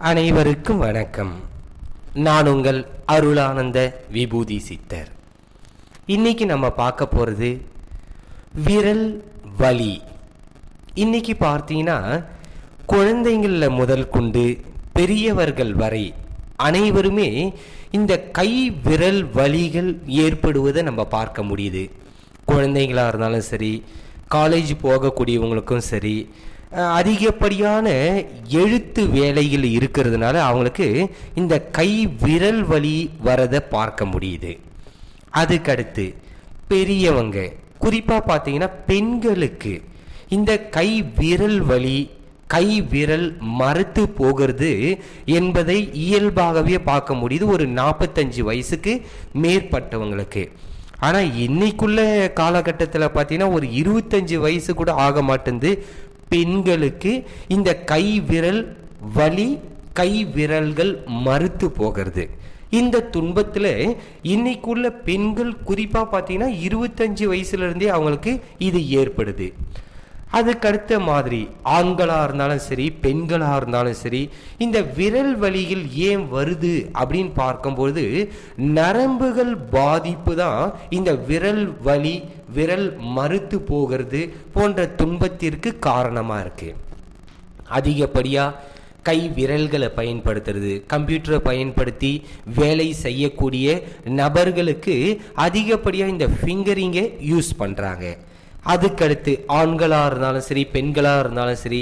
அனைவருக்கும் வணக்கம். நான் உங்கள் அருளானந்த விபூதி சித்தர். இன்னைக்கு நம்ம பார்க்க போகிறது விரல் வலி. இன்னைக்கு பார்த்தீங்கன்னா குழந்தைங்களில் முதல் கொண்டு பெரியவர்கள் வரை அனைவருமே இந்த கை விரல் வலிகள் ஏற்படுவதை நம்ம பார்க்க முடியுது. குழந்தைங்களாக இருந்தாலும் சரி, காலேஜ் போகக்கூடியவங்களுக்கும் சரி, அதிகப்படியான எழுத்து வேலைகள் இருக்கிறதுனால அவங்களுக்கு இந்த கை விரல் வலி வரதை பார்க்க முடியுது. அதுக்கடுத்து பெரியவங்க, குறிப்பாக பார்த்தீங்கன்னா பெண்களுக்கு இந்த கை விரல் வலி, கை விரல் மரத்து போகிறது என்பதை இயல்பாகவே பார்க்க முடியுது ஒரு 45 வயசுக்கு மேற்பட்டவங்களுக்கு. ஆனால் இன்னைக்குள்ள காலகட்டத்தில் பார்த்தீங்கன்னா ஒரு 25 வயசு கூட ஆக மாட்டேங்குது பெண்களுக்கு இந்த கை விரல் வலி, கை விரல்கள் மறுத்து போகிறது. இந்த துன்பத்தில் இன்னைக்குள்ள பெண்கள் குறிப்பாக பார்த்தீங்கன்னா 25 வயசுலேருந்தே அவங்களுக்கு இது ஏற்படுது. அதுக்கடுத்த மாதிரி ஆண்களாக இருந்தாலும் சரி, பெண்களாக இருந்தாலும் சரி, இந்த விரல் வலிகள் ஏன் வருது அப்படின்னு பார்க்கும்போது நரம்புகள் பாதிப்பு தான் இந்த விரல் வலி, விரல் மறுத்து போகிறது போன்ற துன்பத்திற்கு காரணமாக இருக்கு. அதிகப்படியாக கை விரல்களை பயன்படுத்துறது, கம்ப்யூட்டரை பயன்படுத்தி வேலை செய்யக்கூடிய நபர்களுக்கு அதிகப்படியாக இந்த ஃபிங்கரிங்கை யூஸ் பண்ணுறாங்க. அதுக்கடுத்து ஆண்களாக இருந்தாலும் சரி, பெண்களாக இருந்தாலும் சரி,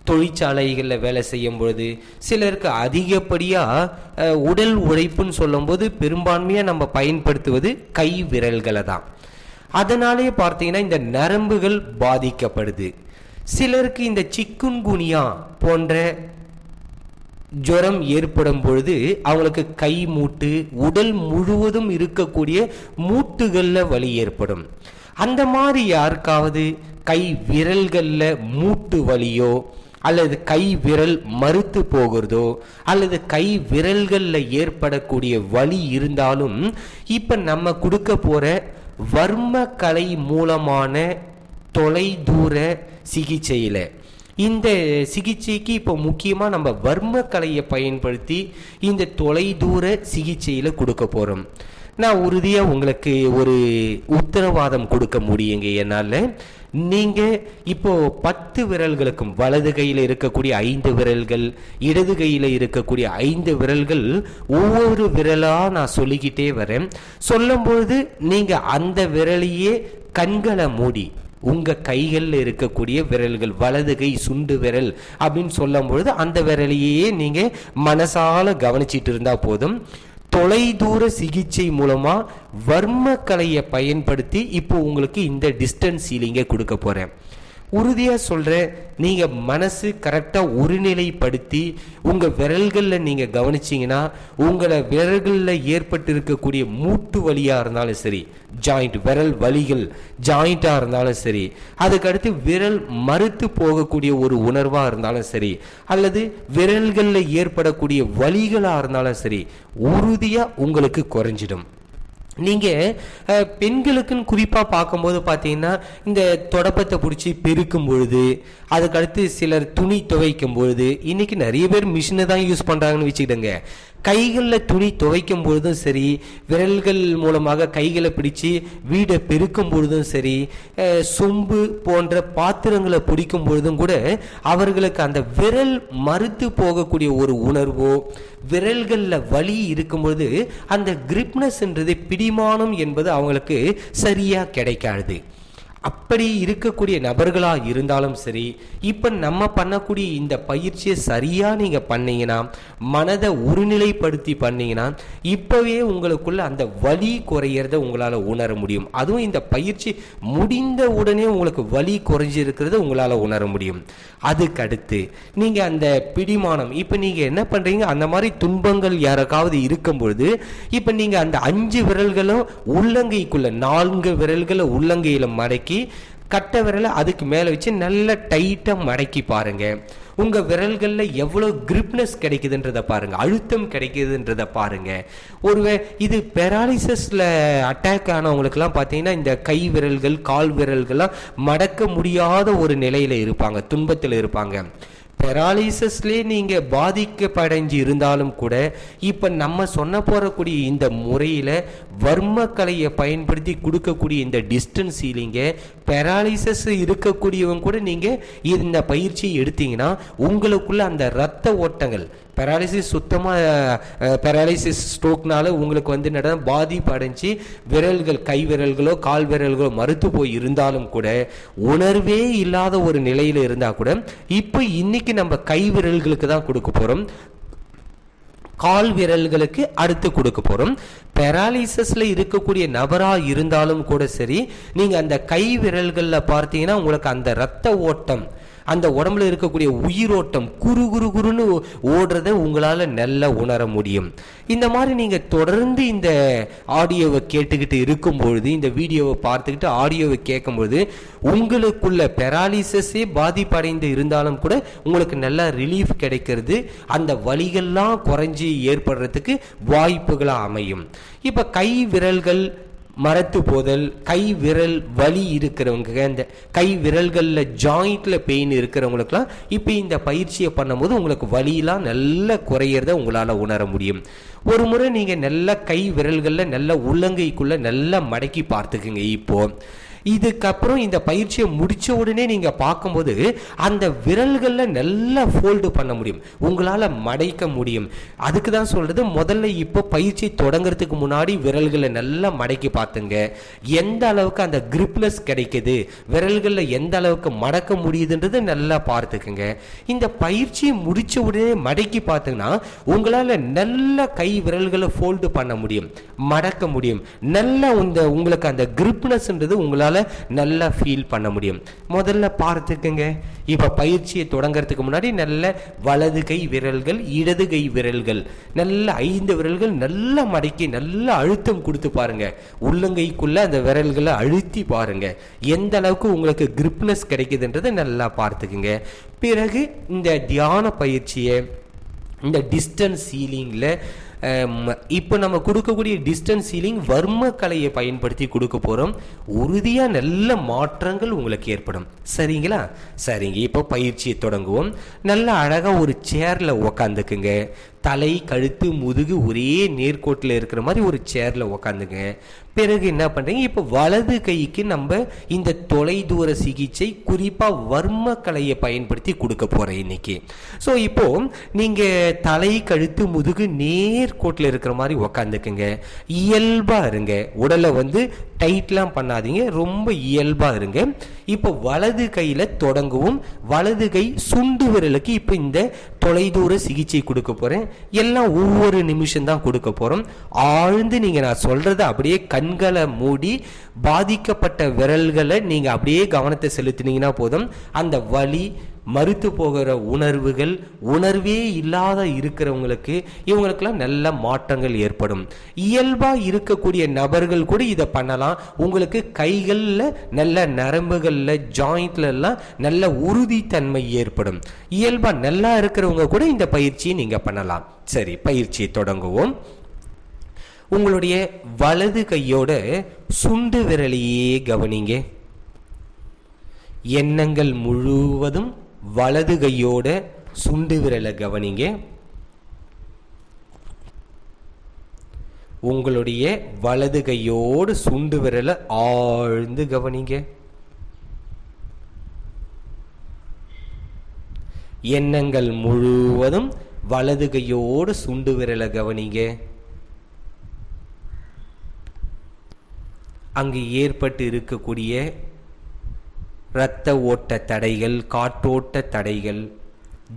தொழிற்சாலைகளில் வேலை செய்யும் பொழுது சிலருக்கு அதிகப்படியாக உடல் உழைப்புன்னு சொல்லும்போது பெரும்பான்மையாக நம்ம பயன்படுத்துவது கை விரல்களை தான். அதனாலே பார்த்தீங்கன்னா இந்த நரம்புகள் பாதிக்கப்படுது. சிலருக்கு இந்த சிக்குன்குனியா போன்ற ஜுரம் ஏற்படும் பொழுது அவங்களுக்கு கை மூட்டு, உடல் முழுவதும் இருக்கக்கூடிய மூட்டுகளில் வலி ஏற்படும். அந்த மாதிரி யாருக்காவது கை விரல்களில் மூட்டு வலியோ அல்லது கை விரல் மறுத்து போகிறதோ அல்லது கை விரல்களில் ஏற்படக்கூடிய வலி இருந்தாலும் இப்போ நம்ம கொடுக்க போகிற வர்ம கலை மூலமான தொலைதூர சிகிச்சையில், இந்த சிகிச்சைக்கு இப்போ முக்கியமாக நம்ம வர்ம கலையை பயன்படுத்தி இந்த தொலைதூர சிகிச்சையில் கொடுக்க போகிறோம். நான் உறுதியாக உங்களுக்கு ஒரு உத்தரவாதம் கொடுக்க முடியுங்க. என்னால் நீங்கள் இப்போது 10 விரல்களுக்கும், வலது கையில் இருக்கக்கூடிய 5 விரல்கள், இடது கையில் இருக்கக்கூடிய 5 விரல்கள், ஒவ்வொரு விரலாக நான் சொல்லிக்கிட்டே வரேன். சொல்லும்பொழுது நீங்கள் அந்த விரலையே கண்களை மூடி உங்கள் கைகளில் இருக்கக்கூடிய விரல்கள், வலது கை சுண்டு விரல் அப்படின்னு சொல்லும் பொழுது அந்த விரலையே நீங்கள் மனசால கவனிச்சிட்டு இருந்தால் போதும். தொலைதூர சிகிச்சை மூலமாக வர்ம கலையை பயன்படுத்தி இப்போ உங்களுக்கு இந்த டிஸ்டன்ஸ் ஹீலிங்கை கொடுக்க போகிறேன். உறுதியாக சொல்கிறேன், நீங்கள் மனசு கரெக்டாக ஒருநிலைப்படுத்தி உங்கள் விரல்களில் நீங்கள் கவனிச்சிங்கன்னா உங்களை விரல்களில் ஏற்பட்டு இருக்கக்கூடிய மூட்டு வலியாக இருந்தாலும் சரி, ஜாயிண்ட் விரல் வலிகள் ஜாயிண்ட்டாக இருந்தாலும் சரி, அதுக்கடுத்து விரல் மறுத்து போகக்கூடிய ஒரு உணர்வாக இருந்தாலும் சரி, அல்லது விரல்களில் ஏற்படக்கூடிய வலிகளாக இருந்தாலும் சரி, உறுதியாக உங்களுக்கு குறைஞ்சிடும். நீங்கள் பெண்களுக்குன்னு குறிப்பாக பார்க்கும்போது பார்த்தீங்கன்னா இந்த தொடப்பத்தை பிடிச்சி பெருக்கும் பொழுது, அதுக்கடுத்து சிலர் துணி துவைக்கும் பொழுது, இன்றைக்கி நிறைய பேர் மிஷினை தான் யூஸ் பண்ணுறாங்கன்னு வச்சுக்கிடுங்க. கைகளில் துணி துவைக்கும் பொழுதும் சரி, விரல்கள் மூலமாக கைகளை பிடிச்சி வீடை பெருக்கும் பொழுதும் சரி, சொம்பு போன்ற பாத்திரங்களை பிடிக்கும் பொழுதும் கூட அவர்களுக்கு அந்த விரல் மறுத்து போகக்கூடிய ஒரு உணர்வோ, விரல்களில் வலி இருக்கும் பொழுது அந்த கிரிப்னஸ்ன்றது, பிடிமானம் என்பது அவங்களுக்கு சரியாக கிடைக்காது. அப்படி இருக்கக்கூடிய நபர்களாக இருந்தாலும் சரி, இப்போ நம்ம பண்ணக்கூடிய இந்த பயிற்சியை சரியாக நீங்கள் பண்ணீங்கன்னா, மனதை ஒருநிலைப்படுத்தி பண்ணீங்கன்னா இப்போவே உங்களுக்குள்ள அந்த வலி குறையிறத உங்களால் உணர முடியும். அதுவும் இந்த பயிற்சி முடிந்த உடனே உங்களுக்கு வலி குறைஞ்சிருக்கிறத உங்களால் உணர முடியும். அதுக்கடுத்து நீங்கள் அந்த பிடிமானம், இப்போ நீங்கள் என்ன பண்ணுறீங்க, அந்த மாதிரி துன்பங்கள் யாருக்காவது இருக்கும் பொழுது இப்போ நீங்கள் அந்த 5 விரல்களும் உள்ளங்கைக்குள்ள 4 விரல்களை உள்ளங்கையில் மடக்கி கட்டை விரலை அதுக்கு மேலே வச்சு நல்லா டைட்டாக மடக்கி பாருங்க. உங்கள் விரல்களில் எவ்வளோ கிரிப்னஸ் கிடைக்குதுன்றதை பாருங்கள், அழுத்தம் கிடைக்குதுன்றதை பாருங்கள். இது பெராலிசிஸில் அட்டாக் ஆனவங்களுக்கெல்லாம் பார்த்தீங்கன்னா இந்த கை விரல்கள், கால் விரல்கள்லாம் மடக்க முடியாத ஒரு நிலையில் இருப்பாங்க, துன்பத்தில் இருப்பாங்க. பெராலிசிஸ்லேயே நீங்கள் பாதிக்கப்படைஞ்சு இருந்தாலும் கூட இப்போ நம்ம சொன்ன போறக்கூடிய இந்த முறையில் வர்மக்கலையை பயன்படுத்தி கொடுக்கக்கூடிய இந்த டிஸ்டன்ஸ் ஹீலிங்கை பெராலிசிஸ் இருக்கக்கூடியவங்க கூட நீங்கள் இந்த பயிற்சியை எடுத்தீங்கன்னா உங்களுக்குள்ள அந்த இரத்த ஓட்டங்கள் பெராலிசிஸ் பெராலிசிஸ் ஸ்ட்ரோக்னால உங்களுக்கு வந்து பாதிப்பு அடைஞ்சு விரல்கள் கை விரல்களோ கால் விரல்களோ மறுத்து போய் இருந்தாலும் கூட உணர்வே இல்லாத ஒரு நிலையில் இருந்தால் கூட இப்போ இன்னைக்கு நம்ம கை விரல்களுக்கு தான் கொடுக்க போகிறோம், கால் விரல்களுக்கு அடுத்து கொடுக்க போறோம். பெராலிசிஸ்ல இருக்கக்கூடிய நபரா இருந்தாலும் கூட சரி, நீங்க அந்த கை விரல்கள்ல பார்த்தீங்கன்னா உங்களுக்கு அந்த இரத்த ஓட்டம், அந்த உடம்புல இருக்கக்கூடிய உயிரோட்டம் குரு குரு குருன்னு ஓடுறத உங்களால நல்லா உணர முடியும். இந்த மாதிரி நீங்க தொடர்ந்து இந்த ஆடியோவை கேட்டுக்கிட்டு இருக்கும்பொழுது, இந்த வீடியோவை பார்த்துக்கிட்டு ஆடியோவை கேட்கும்பொழுது உங்களுக்குள்ள பெராலிசிஸே பாதிப்படைந்து இருந்தாலும் கூட உங்களுக்கு நல்ல ரிலீஃப் கிடைக்கிறது, அந்த வலிகள்லாம் குறைஞ்சி ஏற்படுறதுக்கு வாய்ப்புகளாக அமையும். இப்போ கை விரல்கள் மரத்து போதல், கை விரல் வலி இருக்கிறவங்க, இந்த கை விரல்களில் ஜாயிண்ட்ல பெயின் இருக்கிறவங்களுக்குலாம் இப்போ இந்த பயிற்சியை பண்ணும்போது உங்களுக்கு வலியெல்லாம் நல்லா குறையிறத உங்களால் உணர முடியும். ஒரு முறை நீங்கள் நல்ல கை விரல்களில் நல்ல உள்ளங்கைக்குள்ள நல்லா மடக்கி பார்த்துக்குங்க. இப்போ இதுக்கப்புறம் இந்த பயிற்சியை முடிச்ச உடனே நீங்க பார்க்கும்போது அந்த விரல்களில் நல்லா ஃபோல்டு பண்ண முடியும், உங்களால் மடைக்க முடியும். அதுக்கு தான் சொல்றது, முதல்ல இப்போ பயிற்சி தொடங்குறதுக்கு முன்னாடி விரல்களை நல்லா மடக்கி பார்த்துங்க. எந்த அளவுக்கு அந்த கிரிப்னஸ் கிடைக்குது, விரல்களில் எந்த அளவுக்கு மடக்க முடியுதுன்றது நல்லா பார்த்துக்குங்க. இந்த பயிற்சியை முடிச்ச உடனே மடக்கி பார்த்தீங்கன்னா உங்களால் நல்ல கை விரல்களை ஃபோல்டு பண்ண முடியும், மடக்க முடியும். நல்ல உங்களுக்கு அந்த கிரிப்னஸ்ன்றது உங்களால் நல்லா ஃபீல் பண்ண முடியும். முதல்ல பார்த்துக்குங்க. இப்ப பயிற்சியை தொடங்கிறதுக்கு முன்னாடி நல்ல வலது கை விரல்கள், இடது கை விரல்கள், நல்ல 5 விரல்கள் நல்லா மடக்கி நல்லா அழுத்தம் கொடுத்து பாருங்க. உள்ளங்கைக்குள்ள அந்த விரல்களை அழுத்தி பாருங்க, எந்த அளவுக்கு உங்களுக்கு கிரிப்னஸ் கிடைக்குதுன்றதை நல்லா பார்த்துக்குங்க. பிறகு இந்த தியான பயிற்சியை, இந்த டிஸ்டன்ஸ் ஹீலிங்ல இப்போ நம்ம கொடுக்கக்கூடிய டிஸ்டன்ஸ் ஹீலிங் வர்ம கலையை பயன்படுத்தி கொடுக்க போகிறோம். உறுதியாக நல்ல மாற்றங்கள் உங்களுக்கு ஏற்படும். சரிங்களா? சரிங்க, இப்போ பயிற்சியை தொடங்குவோம். நல்ல அழகாக ஒரு சேரில் உக்காந்துக்குங்க. தலை, கழுத்து, முதுகு ஒரே நேர்கோட்டில் இருக்கிற மாதிரி ஒரு சேரில் உக்காந்துங்க. பிறகு என்ன பண்ணுறீங்க, இப்போ வலது கைக்கு நம்ம இந்த தொலைதூர சிகிச்சை குறிப்பாக வர்ம கலையை பயன்படுத்தி கொடுக்க போகிறேன் இன்னைக்கு. ஸோ இப்போ நீங்கள் தலை, கழுத்து, முதுகு நேர்கோட்டில் இருக்கிற மாதிரி உக்காந்துக்குங்க. இயல்பாக இருங்க, உடலை வந்து டைட்லாம் பண்ணாதீங்க, ரொம்ப இயல்பாக இருங்க. இப்போ வலது கையில் தொடங்குவோம். வலது கை சுண்டு விரலுக்கு இப்போ இந்த தொலைதூர சிகிச்சை கொடுக்க போகிறேன். எல்லாம் ஒவ்வொரு நிமிஷம் தான் கொடுக்க போகிறோம். ஆழ்ந்து நீங்கள் நான் சொல்கிறத அப்படியே கண்களை மூடி பாதிக்கப்பட்ட விரல்களை நீங்கள் அப்படியே கவனத்தை செலுத்தினீங்கன்னா போதும். அந்த வலி, மறுத்து போகிற உணர்வுகள், உணர்வே இல்லாத இருக்கிறவங்களுக்கு இவங்களுக்கெல்லாம் நல்ல மாற்றங்கள் ஏற்படும். இயல்பாக இருக்கக்கூடிய நபர்கள் கூட இதை பண்ணலாம். உங்களுக்கு கைகளில் நல்ல நரம்புகளில் ஜாயிண்ட்ல எல்லாம் நல்ல உறுதித்தன்மை ஏற்படும். இயல்பாக நல்லா இருக்கிறவங்க கூட இந்த பயிற்சியை நீங்கள் பண்ணலாம். சரி, பயிற்சியை தொடங்குவோம். உங்களுடைய வலது கையோட சுண்டு விரலையே கவனிங்க. எண்ணங்கள் முழுவதும் வலது கையோட சுண்டு விரலை கவனிங்க. உங்களுடைய வலது கையோடு சுண்டு விரலை ஆழ்ந்து கவனிங்க. எண்ணங்கள் முழுவதும் வலது கையோடு சுண்டு விரலை கவனிங்க. அங்கு ஏற்பட்டு இருக்கக்கூடிய இரத்த ஓட்ட தடைகள், காற்றோட்ட தடைகள்,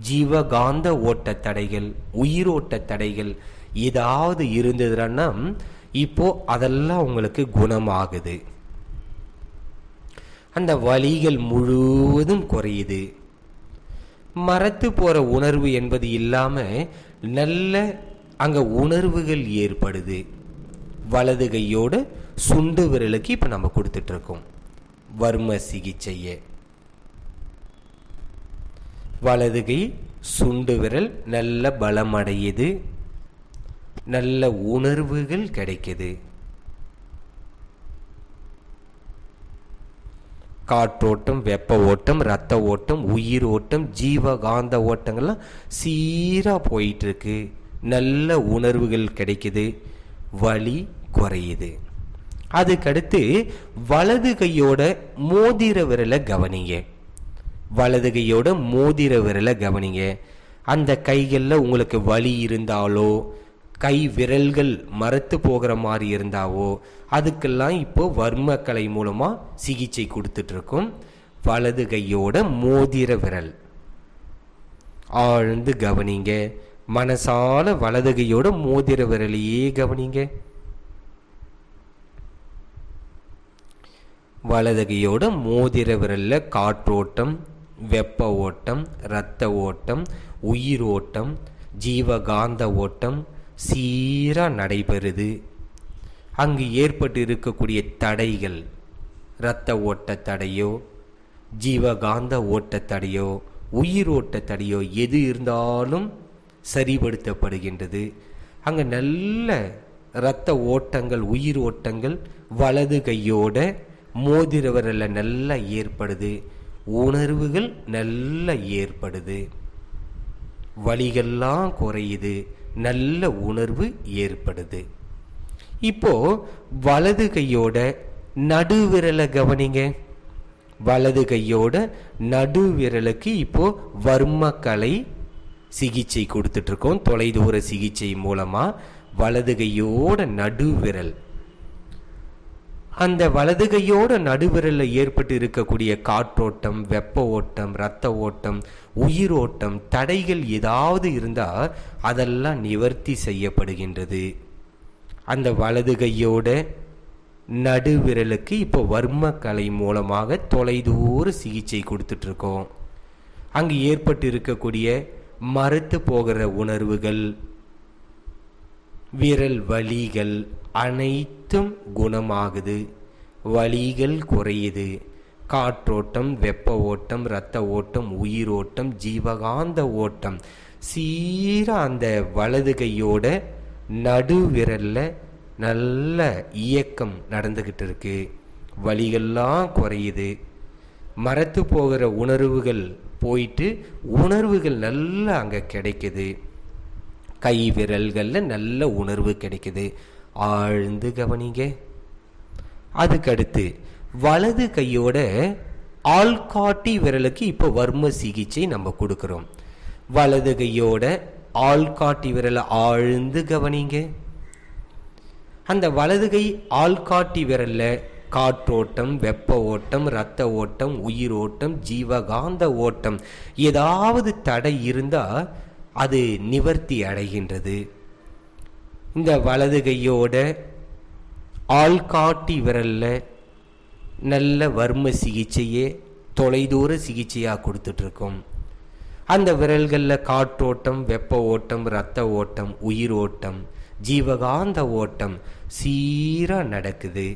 ஜீவகாந்த ஓட்ட தடைகள், உயிரோட்ட தடைகள் ஏதாவது இருந்ததுன்னா இப்போ அதெல்லாம் உங்களுக்கு குணமாகுது. அந்த வலிகள் முழுவதும் குறையுது. மறத்து போற உணர்வு என்பது இல்லாம நல்ல அங்க உணர்வுகள் ஏற்படுது. வலது கையோட சுண்டு விரலுக்கு இப்ப நம்ம கொடுத்துட்டு இருக்கோம் வர்ம சிகிச்சையை. வலது கை சுண்டு விரல் நல்ல பலம் அடையுது, நல்ல உணர்வுகள் கிடைக்குது. காற்றோட்டம், வெப்ப ஓட்டம், இரத்த ஓட்டம், உயிர் ஓட்டம், ஜீவகாந்த ஓட்டங்கள்லாம் சீராக போயிட்டு இருக்கு. நல்ல உணர்வுகள் கிடைக்குது, வலி குறையுது. அதுக்கடுத்து வலது கையோட மோதிர விரலை கவனிங்க. வலது கையோட மோதிர விரலை கவனிங்க. அந்த கைகளில் உங்களுக்கு வலி இருந்தாலோ கை விரல்கள் மரத்து போகிற மாதிரி இருந்தாவோ அதுக்கெல்லாம் இப்போ வர்மக்கலை மூலமாக சிகிச்சை கொடுத்துட்ருக்கோம். வலது கையோட மோதிர விரல் ஆழ்ந்து கவனிங்க. மனசால வலது கையோட மோதிர விரலையே கவனிங்க. வலது கையோட மோதிர விரல்ல காற்றோட்டம், வெப்ப ஓட்டம், இரத்த ஓட்டம், உயிர் ஓட்டம், ஜீவகாந்த ஓட்டம் சீராக நடைபெறுது. அங்கு ஏற்பட்டு இருக்கக்கூடிய தடைகள், இரத்த ஓட்ட தடையோ, ஜீவகாந்த ஓட்ட தடையோ, உயிர் ஓட்ட தடையோ எது இருந்தாலும் சரிபடுத்தப்படுகின்றது. அங்கே நல்ல இரத்த ஓட்டங்கள், உயிர் ஓட்டங்கள் வலது கையோட மோதிர விரல்ல நல்லா ஏற்படுது. உணர்வுகள் நல்லா ஏற்படுது. வலிகள்லாம் குறையுது. நல்ல உணர்வு ஏற்படுது. இப்போ வலது கையோட நடுவிரலை கவனிங்க. வலது கையோட நடுவிரலுக்கு இப்போ வர்மக்கலை சிகிச்சை கொடுத்துட்டு இருக்கோம். தொலைதூர சிகிச்சை மூலமா வலது கையோட நடுவிரல், அந்த வலது கையோட நடுவிரலில் ஏற்பட்டு இருக்கக்கூடிய காற்றோட்டம், வெப்ப ஓட்டம், இரத்த ஓட்டம், உயிர் ஓட்டம் தடைகள் ஏதாவது இருந்தால் அதெல்லாம் நிவர்த்தி செய்யப்படுகின்றது. அந்த வலது கையோட நடுவிரலுக்கு இப்போ வர்மக்கலை மூலமாக தொலைதூர சிகிச்சை கொடுத்துட்ருக்கோம். அங்கு ஏற்பட்டு இருக்கக்கூடிய மறுத்து போகிற உணர்வுகள், விரல் வலிகள் அனைத்தும் குணமாகுது. வலிகள் குறையுது. காற்றோட்டம், வெப்ப ஓட்டம், இரத்த ஓட்டம், உயிர் ஓட்டம், ஜீவகாந்த ஓட்டம் சீரா அந்த வலது கையோட நடுவிரல்ல நல்ல இயக்கம் நடந்துகிட்டு இருக்கு. வலிகள்லாம் குறையுது. மறத்து போகிற உணர்வுகள் போயிட்டு உணர்வுகள் நல்லா அங்கே கிடைக்குது. கை விரல்களில் நல்ல உணர்வு கிடைக்குது. ஆழ்ந்து கவனிங்க. அதுக்கடுத்து வலது கையோட ஆள்காட்டி விரலுக்கு இப்போ வர்ம சிகிச்சை நம்ம கொடுக்குறோம். வலது கையோட ஆள்காட்டி விரலை ஆழ்ந்து கவனிங்க. அந்த வலது கை ஆள்காட்டி விரல்ல காற்றோட்டம், வெப்ப ஓட்டம், இரத்த ஓட்டம், உயிர் ஓட்டம், ஜீவகாந்த ஓட்டம் ஏதாவது தடை இருந்தால் அது நிவர்த்தி அடைகின்றது. இந்த வலது கையோட ஆள்காட்டி விரல்ல நல்ல வர்ம சிகிச்சையே தொலைதூர சிகிச்சையாக கொடுத்துட்ருக்கோம். அந்த விரல்களில் காற்றோட்டம், வெப்ப ஓட்டம், இரத்த ஓட்டம், உயிர் ஓட்டம், ஜீவகாந்த ஓட்டம் சீராக நடக்குது.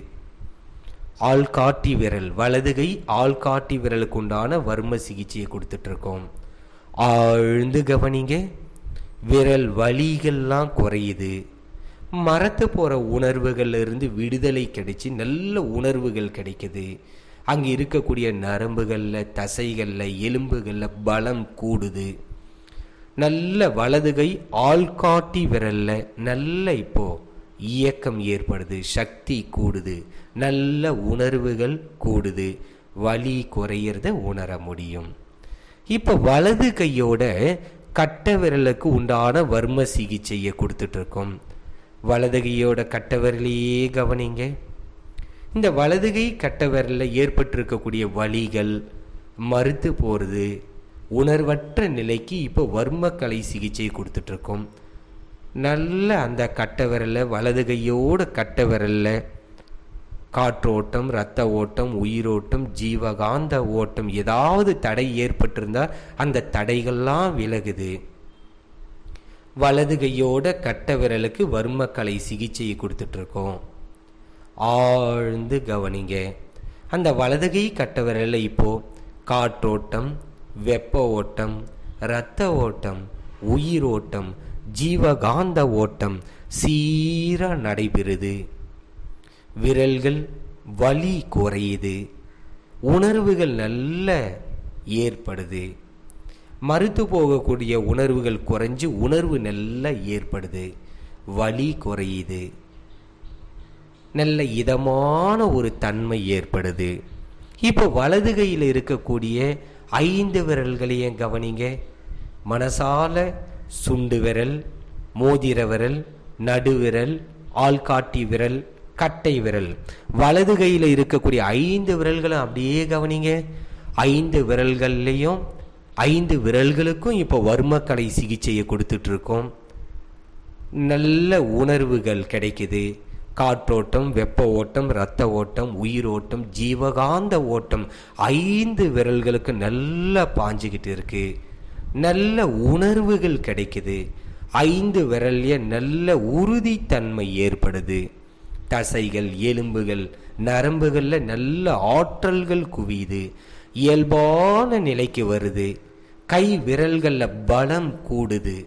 ஆள்காட்டி விரல், வலது கை ஆள்காட்டி விரலுக்கு உண்டான வர்ம சிகிச்சையை கொடுத்துட்ருக்கோம். ஆழ்ந்து கவனிங்க. விரல் வலிகள்லாம் குறையுது. மறத்து போகிற உணர்வுகள்ல இருந்து விடுதலை கிடைச்சி நல்ல உணர்வுகள் கிடைக்குது. அங்கே இருக்கக்கூடிய நரம்புகளில், தசைகளில், எலும்புகளில் பலம் கூடுது. நல்ல வலது கை ஆள்காட்டி விரல்ல நல்ல இப்போ இயக்கம் ஏற்படுது. சக்தி கூடுது. நல்ல உணர்வுகள் கூடுது. வலி குறையிறத உணர முடியும். இப்போ வலது கையோட கட்ட விரலுக்கு உண்டான வர்ம சிகிச்சையை கொடுத்துட்ருக்கோம். வலது கையோட கட்ட விரலையே கவனிங்க. இந்த வலது கை கட்ட விரலில் ஏற்பட்டிருக்கக்கூடிய வலிகள் மறுத்து போகிறது. உணர்வற்ற நிலைக்கு இப்போ வர்மக்கலை சிகிச்சை கொடுத்துட்ருக்கோம். நல்ல அந்த கட்ட விரலில், வலது கையோட கட்ட விரலில் காற்றோட்டம், இரத்த ஓட்டம், உயிரோட்டம், ஜீவகாந்த ஓட்டம் ஏதாவது தடை ஏற்பட்டிருந்தால் அந்த தடைகள்லாம் விலகுது. வலது கையோட கட்ட விரலுக்கு வர்மக்கலை சிகிச்சையை கொடுத்துட்ருக்கோம். ஆழ்ந்து கவனிங்க. அந்த வலது கை கட்ட விரலில் இப்போது காற்றோட்டம், வெப்ப ஓட்டம், இரத்த ஓட்டம், உயிர் ஓட்டம், ஜீவகாந்த ஓட்டம் சீராக நடைபெறுது. விரல்கள் வலி குறையுது. உணர்வுகள் நல்ல ஏற்படுது. மறுத்து போகக்கூடிய உணர்வுகள் குறைஞ்சு உணர்வு நல்லா ஏற்படுது. வலி குறையுது. நல்ல இதமான ஒரு தன்மை ஏற்படுது. இப்போ வலது கையில் இருக்கக்கூடிய 5 விரல்களையும் கவனிங்க. மனசால சுண்டு விரல், மோதிர விரல், நடுவிரல், ஆள்காட்டி விரல், கட்டை விரல், வலது கையில் இருக்கக்கூடிய 5 விரல்களும் அப்படியே கவனிங்க. 5 விரல்கள்லையும் 5 விரல்களுக்கும் இப்போ வர்மக்கலை சிகிச்சையை கொடுத்துட்டு இருக்கோம். நல்ல உணர்வுகள் கிடைக்குது. காற்றோட்டம், வெப்ப ஓட்டம், இரத்த ஓட்டம், உயிரோட்டம், ஜீவகாந்த ஓட்டம் 5 விரல்களுக்கு நல்லா பாஞ்சுக்கிட்டு இருக்கு. நல்ல உணர்வுகள் கிடைக்குது. 5 விரல்ல நல்ல உறுதித்தன்மை ஏற்படுது. தசைகள், எலும்புகள், நரம்புகள்ல நல்ல ஆற்றல்கள் குவியுது. இயல்பான நிலைக்கு வருது. கை விரல்கள்ல பலம் கூடுது,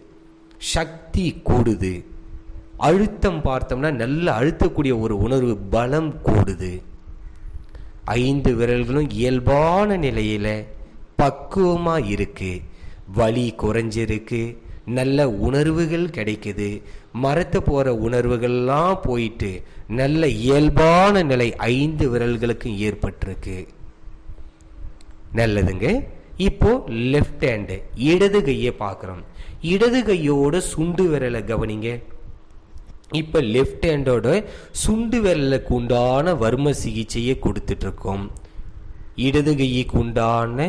சக்தி கூடுது. அழுத்தம் பார்த்தோம்னா நல்ல அழுத்தக்கூடிய ஒரு உணர்வு, பலம் கூடுது. 5 விரல்களும் இயல்பான நிலையில பக்குவமா இருக்கு. வலி குறைஞ்சிருக்கு. நல்ல உணர்வுகள் கிடைக்குது. மறத்து போற உணர்வுகள்லாம் போயிட்டு நல்ல இயல்பான நிலை 5 விரல்களுக்கும் ஏற்பட்டிருக்கு. நல்லதுங்க. இப்போ லெஃப்ட் ஹேண்டு, இடது கையை பார்க்குறோம். இடது கையோட சுண்டு விரலை கவனிங்க. இப்போ லெஃப்ட் ஹேண்டோட சுண்டு விரலுக்கு உண்டான வர்ம சிகிச்சையை கொடுத்துட்டு இருக்கோம். இடது கைக்கு உண்டான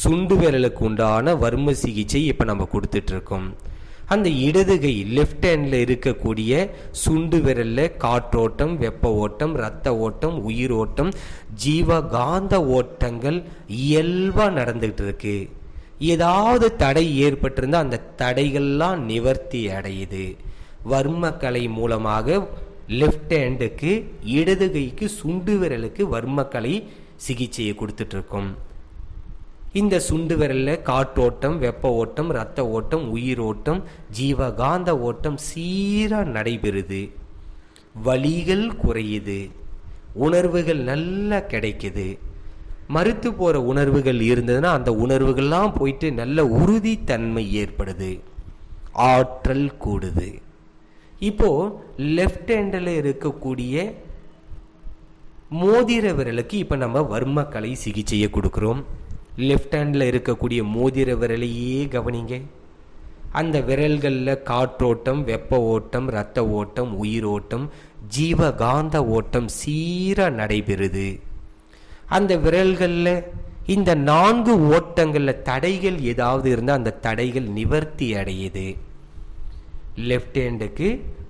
சுண்டு விரலுக்கு உண்டான வர்ம சிகிச்சை இப்போ நம்ம கொடுத்துட்டு இருக்கோம். அந்த இடது கை லெஃப்ட் ஹேண்டில் இருக்கக்கூடிய சுண்டு விரலில் காற்றோட்டம், வெப்ப ஓட்டம், இரத்த ஓட்டம், உயிரோட்டம், ஜீவகாந்த ஓட்டங்கள் இயல்பாக நடந்துகிட்டு இருக்கு. ஏதாவது தடை ஏற்பட்டிருந்தால் அந்த தடைகள்லாம் நிவர்த்தி அடையுது. வர்மக்கலை மூலமாக லெஃப்ட் ஹேண்டுக்கு, இடது கைக்கு, சுண்டு விரலுக்கு வர்மக்கலை சிகிச்சையை கொடுத்துட்டு இருக்கோம். இந்த சுண்டு விரல்ல காற்றோட்டம், வெப்ப ஓட்டம், இரத்த ஓட்டம், உயிரோட்டம், ஜீவகாந்த ஓட்டம் சீரா நடைபெறுது. வலிகள் குறையுது. உணர்வுகள் நல்லா கிடைக்குது. மறுத்து போற உணர்வுகள் இருந்ததுன்னா அந்த உணர்வுகள்லாம் போயிட்டு நல்ல உறுதித்தன்மை ஏற்படுது. ஆற்றல் கூடுது. இப்போ லெஃப்ட் ஹேண்டில் இருக்கக்கூடிய மோதிர விரலுக்கு இப்போ நம்ம வர்மக்கலை சிகிச்சையை கொடுக்குறோம். லெஃப்ட் ஹேண்டில் இருக்கக்கூடிய மோதிர விரலையே கவனிங்க. அந்த விரல்களில் காற்றோட்டம், வெப்ப ஓட்டம், இரத்த ஓட்டம், உயிரோட்டம், ஜீவகாந்த ஓட்டம் சீராக நடைபெறுது. அந்த விரல்களில் இந்த 4 ஓட்டங்களில் தடைகள் ஏதாவது இருந்தால் அந்த தடைகள் நிவர்த்தி அடையுது. லெஃப்ட் ஹேண்டுக்கு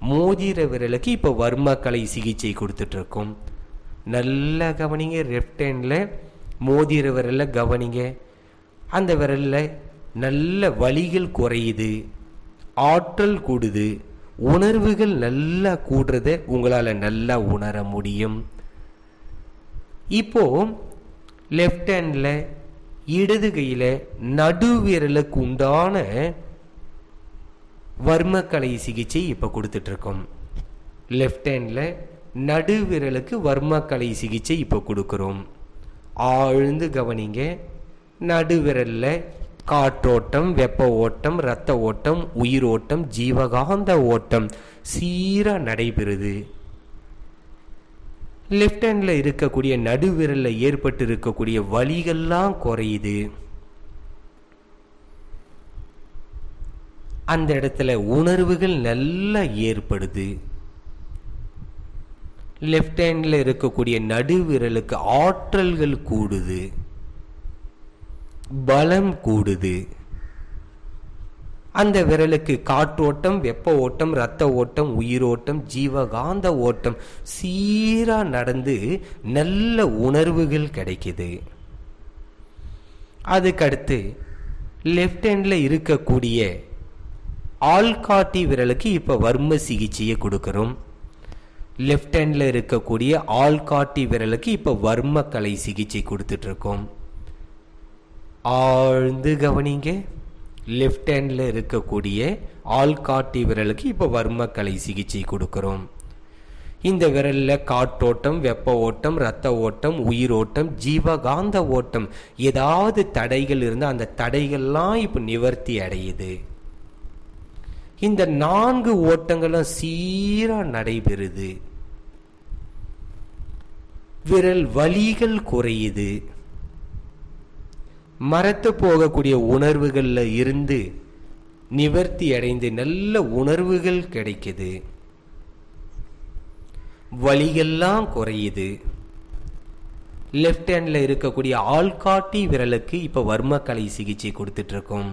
மோதிர விரலுக்கு இப்போ வர்மக்கலை சிகிச்சை கொடுத்துட்டு இருக்கோம். நல்லா கவனிங்க. லெஃப்ட் ஹேண்டில் மோதிர விரல்ல கவனிங்க. அந்த விரல்ல நல்ல வலிகள் குறையுது. ஆற்றல் கூடுது. உணர்வுகள் நல்லா கூடுறத உங்களால் நல்லா உணர முடியும். இப்போ லெஃப்ட் ஹேண்டில் இடது கையில் நடுவிரலுக்கு உண்டான வர்மக்கலை சிகிச்சை இப்போ கொடுத்துட்டு இருக்கோம். லெஃப்ட் ஹேண்டில் நடுவிரலுக்கு வர்மக்கலை சிகிச்சை இப்போ கொடுக்குறோம். ஆழ்ந்து கவனிங்க. நடுவிரலில் காற்றோட்டம், வெப்ப ஓட்டம், இரத்த ஓட்டம், உயிரோட்டம், ஜீவகாந்த ஓட்டம் சீராக நடைபெறுது. லெஃப்ட் ஹேண்டில் இருக்கக்கூடிய நடுவிரலில் ஏற்பட்டு இருக்கக்கூடிய வலிகள்லாம் குறையுது. அந்த இடத்துல உணர்வுகள் நல்லா ஏற்படுது. லெஃப்ட் ஹேண்டில் இருக்கக்கூடிய நடுவிரலுக்கு ஆற்றல்கள் கூடுது. பலம் கூடுது. அந்த விரலுக்கு காற்றோட்டம், வெப்ப ஓட்டம், இரத்த ஓட்டம், உயிரோட்டம், ஜீவகாந்த ஓட்டம் சீரா நடந்து நல்ல உணர்வுகள் கிடைக்குது. அதுக்கடுத்து லெஃப்ட் ஹேண்டில் இருக்கக்கூடிய ஆள்காட்டி விரலுக்கு இப்போ வர்ம சிகிச்சையை கொடுக்குறோம். லெஃப்ட் ஹேண்டில் இருக்கக்கூடிய ஆள்காட்டி விரலுக்கு இப்போ வர்மக்கலை சிகிச்சை கொடுத்துட்டு இருக்கோம். ஆழ்ந்து கவனிங்க. லெஃப்ட் ஹேண்டில் இருக்கக்கூடிய ஆள்காட்டி விரலுக்கு இப்போ வர்மக்கலை சிகிச்சை கொடுக்குறோம். இந்த விரல்ல காற்றோட்டம், வெப்ப ஓட்டம், இரத்த ஓட்டம், உயிரோட்டம், ஜீவகாந்த ஓட்டம், ஏதாவது தடைகள் இருந்தால் அந்த தடைகள்லாம் இப்போ நிவர்த்தி அடையுது. இந்த 4 ஓட்டங்களும் சீரா நடைபெறுது. விரல் வலிகள் குறையுது. மரத்து போகக்கூடிய உணர்வுகள்ல இருந்து நிவர்த்தி அடைந்து நல்ல உணர்வுகள் கிடைக்குது. வலிகள்லாம் குறையுது. லெஃப்ட் ஹேண்ட்ல இருக்கக்கூடிய ஆள்காட்டி விரலுக்கு இப்போ வர்மக்கலை சிகிச்சை கொடுத்துட்டு இருக்கோம்.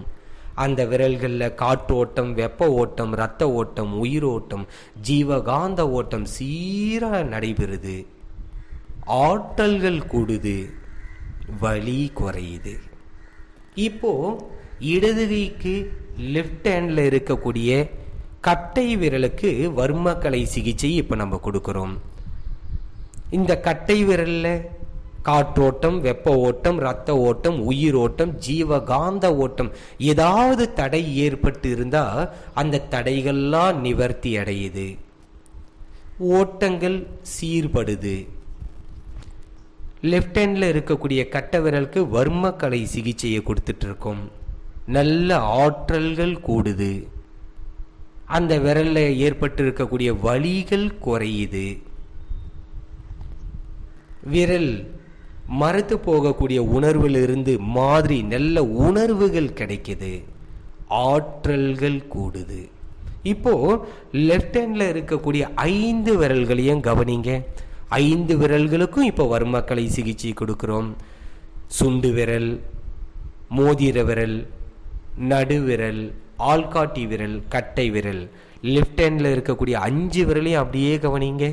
அந்த விரல்களில் காற்றோட்டம், வெப்ப ஓட்டம், இரத்த ஓட்டம், உயிரோட்டம், ஜீவகாந்த ஓட்டம் சீராக நடைபெறுது. ஆற்றல்கள் கூடுது, வலி குறையுது. இப்போ இடது கைக்கு லெஃப்ட் ஹேண்ட்ல இருக்கக்கூடிய கட்டை விரலுக்கு வர்மக்கலை சிகிச்சை இப்போ நம்ம கொடுக்குறோம். இந்த கட்டை விரல்ல காற்றோட்டம், வெப்ப ஓட்டம், இரத்த ஓட்டம், உயிரோட்டம், ஜீவகாந்த ஓட்டம் ஏதாவது தடை ஏற்பட்டு இருந்தா அந்த தடைகள்லாம் நிவர்த்தி அடையுது. ஓட்டங்கள் சீர்படுது. லெஃப்ட் ஹேண்ட்ல இருக்கக்கூடிய கட்டை விரலுக்கு வர்மக்கலை சிகிச்சையை கொடுத்துட்டு இருக்கோம். நல்ல ஆற்றல்கள் கூடுது. அந்த விரல்ல ஏற்பட்டு இருக்கக்கூடிய வலிகள் குறையுது. விரல் மறுத்து போகக்கூடிய உணர்விலிருந்து மாதிரி நல்ல உணர்வுகள் கிடைக்குது. ஆற்றல்கள் கூடுது. இப்போ லெஃப்ட் ஹேண்ட்ல இருக்கக்கூடிய 5 விரல்களையும் கவனிங்க. 5 விரல்களுக்கும் இப்போ வர்மக்கலை சிகிச்சை கொடுக்கிறோம். சுண்டு விரல், மோதிர விரல், நடுவிரல், ஆள்காட்டி விரல், கட்டை விரல். லெஃப்ட் ஹேண்ட்ல இருக்கக்கூடிய 5 விரலையும் அப்படியே கவனிங்க.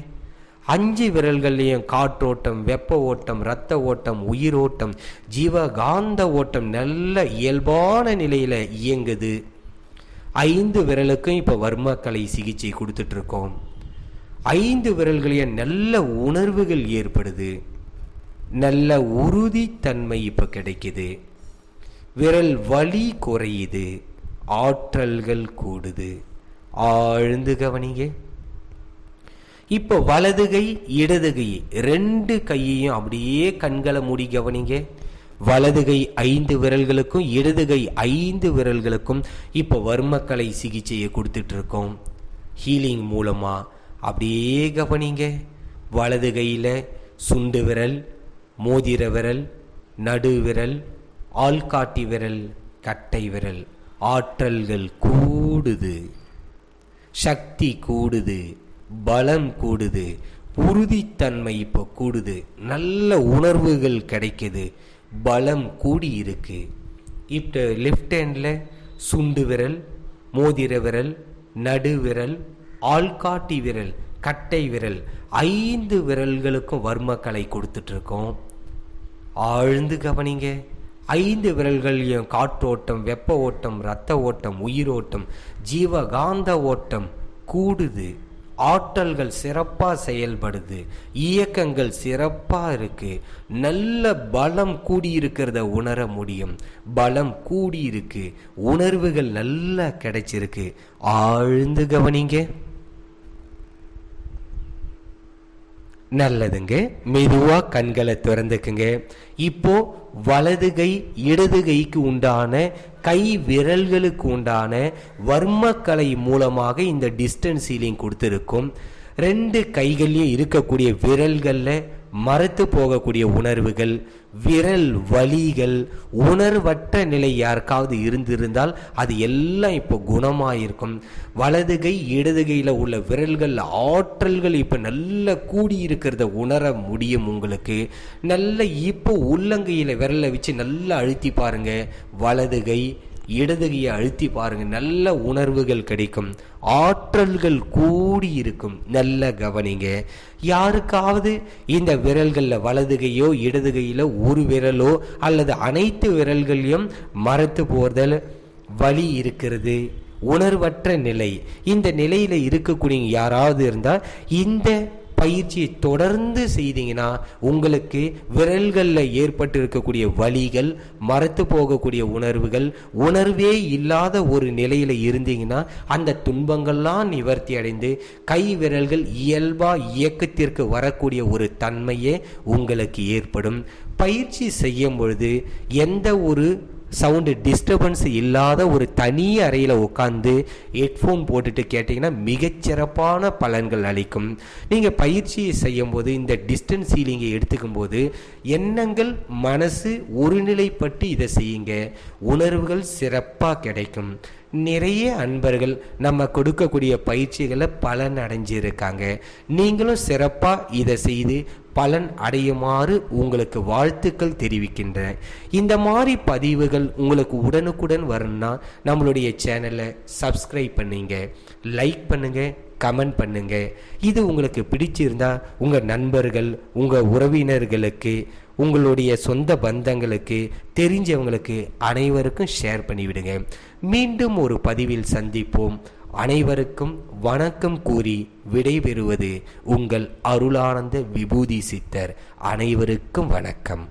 5 விரல்கள்லையும் காற்றோட்டம், வெப்ப ஓட்டம், இரத்த ஓட்டம், உயிரோட்டம், ஜீவகாந்த ஓட்டம் நல்ல இயல்பான நிலையில இயங்குது. 5 விரலுக்கும் இப்போ வர்மக்கலை சிகிச்சை கொடுத்துட்டு இருக்கோம். 5 விரல்களையும் நல்ல உணர்வுகள் ஏற்படுது. நல்ல உறுதித்தன்மை இப்போ கிடைக்குது. விரல் வலி குறையுது. ஆற்றல்கள் கூடுது. ஆழ்ந்து கவனிங்க. இப்போ வலது கை, இடது கை 2 கையையும் அப்படியே கண்களை மூடி கவனிங்க. வலது கை 5 விரல்களுக்கும் இடது கை 5 விரல்களுக்கும் இப்போ வர்மக்கலை சிகிச்சையை கொடுத்துட்டு இருக்கோம். ஹீலிங் மூலமா அப்படியே கவனிங்க. வலது கையில சுண்டு விரல், மோதிர விரல், நடு விரல், ஆள்காட்டி விரல், கட்டை விரல். ஆற்றல்கள் கூடுது. சக்தி கூடுது. பலம் கூடுது. உறுதித்தன்மை இப்போ கூடுது. நல்ல உணர்வுகள் கிடைக்குது. பலம் கூடி இருக்கு. இப்போ லெஃப்ட் ஹேண்ட்ல சுண்டு விரல், மோதிர விரல், நடு விரல், ஆள்காட்டி விரல், கட்டை விரல் 5 விரல்களுக்கும் வர்மக்கலை கொடுத்துட்டு இருக்கோம். ஆழ்ந்து கவனிங்க. 5 விரல்களையும் காற்றோட்டம், வெப்ப ஓட்டம், இரத்த ஓட்டம், உயிரோட்டம், ஜீவகாந்த ஓட்டம் கூடுது. ஆற்றல்கள் சிறப்பா செயல்படுது. இயக்கங்கள் சிறப்பா இருக்கு. நல்ல பலம் கூடியிருக்கிறத உணர முடியும். பலம் கூடியிருக்கு. உணர்வுகள் நல்லா கிடைச்சிருக்கு. ஆழ்ந்து கவனிங்க. நல்லதுங்க. மெதுவா கண்களை திறந்துக்குங்க. இப்போ வலது கை, இடது கைக்கு உண்டான கை விரல்களுக்கு உண்டான வர்மக்கலை மூலமாக இந்த டிஸ்டன்ஸ் ஹீலிங் கொடுத்துருக்கும். 2 கைகள்லையும் இருக்கக்கூடிய விரல்களில் மறத்து போகக்கூடிய உணர்வுகள், விரல் வலிகள், உணர்வற்ற நிலை யாருக்காவது இருந்திருந்தால் அது எல்லாம் இப்போ குணமாயிருக்கும். வலது கை, இடது கையில் உள்ள விரல்கள் ஆற்றல்கள் இப்போ நல்ல கூடி இருக்கிறத உணர முடியும் உங்களுக்கு. நல்ல இப்போ உள்ளங்கையில் விரலை வச்சு நல்லா அழுத்தி பாருங்க. வலது கை, இடது கையை அழுத்தி பாருங்க. நல்ல உணர்வுகள் கிடைக்கும். ஆற்றல்கள் கூடி இருக்கும். நல்ல கவனிங்க. யாருக்காவது இந்த விரல்களில் வலது கையோ இடது கையில ஒரு விரலோ அல்லது அனைத்து விரல்களையும் மறத்து போதல், வலி இருக்கிறது, உணர்வற்ற நிலை, இந்த நிலையில இருக்கக்கூடிய யாராவது இருந்தால் இந்த பயிற்சியை தொடர்ந்து செய்தீங்கன்னா உங்களுக்கு விரல்களில் ஏற்பட்டு இருக்கக்கூடிய வலிகள், மரத்து போகக்கூடிய உணர்வுகள், உணர்வே இல்லாத ஒரு நிலையில் இருந்தீங்கன்னா அந்த துன்பங்கள்லாம் நிவர்த்தி அடைந்து கை விரல்கள் இயல்பா இயக்கத்திற்கு வரக்கூடிய ஒரு தன்மையே உங்களுக்கு ஏற்படும். பயிற்சி செய்யும் பொழுது எந்த ஒரு சவுண்டு டிஸ்டர்பன்ஸ் இல்லாத ஒரு தனி அறையில் உட்காந்து ஹெட்ஃபோன் போட்டுட்டு கேட்டிங்கன்னா மிகச்சிறப்பான பலன்கள் அளிக்கும். நீங்கள் பயிற்சியை செய்யும் போது இந்த டிஸ்டன்ஸ் ஹீலிங்கை எடுத்துக்கும் போது எண்ணங்கள், மனசு ஒருநிலைப்பட்டு இதை செய்யுங்க. உணர்வுகள் சிறப்பாக கிடைக்கும். நிறைய அன்பர்கள் நம்ம கொடுக்கக்கூடிய பயிற்சிகளை பலன் அடைஞ்சிருக்காங்க. நீங்களும் சிறப்பாக இதை செய்து பலன் அடையுமாறு உங்களுக்கு வாழ்த்துக்கள் தெரிவிக்கின்றன. இந்த மாதிரி பதிவுகள் உங்களுக்கு உடனுக்குடன் வரணும்னா நம்மளுடைய சேனலை சப்ஸ்கிரைப் பண்ணுங்க, லைக் பண்ணுங்க, கமெண்ட் பண்ணுங்க. இது உங்களுக்கு பிடிச்சிருந்தா உங்கள் நண்பர்கள், உங்கள் உறவினர்களுக்கு, உங்களுடைய சொந்த பந்தங்களுக்கு, தெரிஞ்சவங்களுக்கு அனைவருக்கும் ஷேர் பண்ணிவிடுங்க. மீண்டும் ஒரு பதிவில் சந்திப்போம். அனைவருக்கும் வணக்கம் கூறி விடைபெறுவது உங்கள் அருளானந்த விபூதி சித்தர். அனைவருக்கும் வணக்கம்.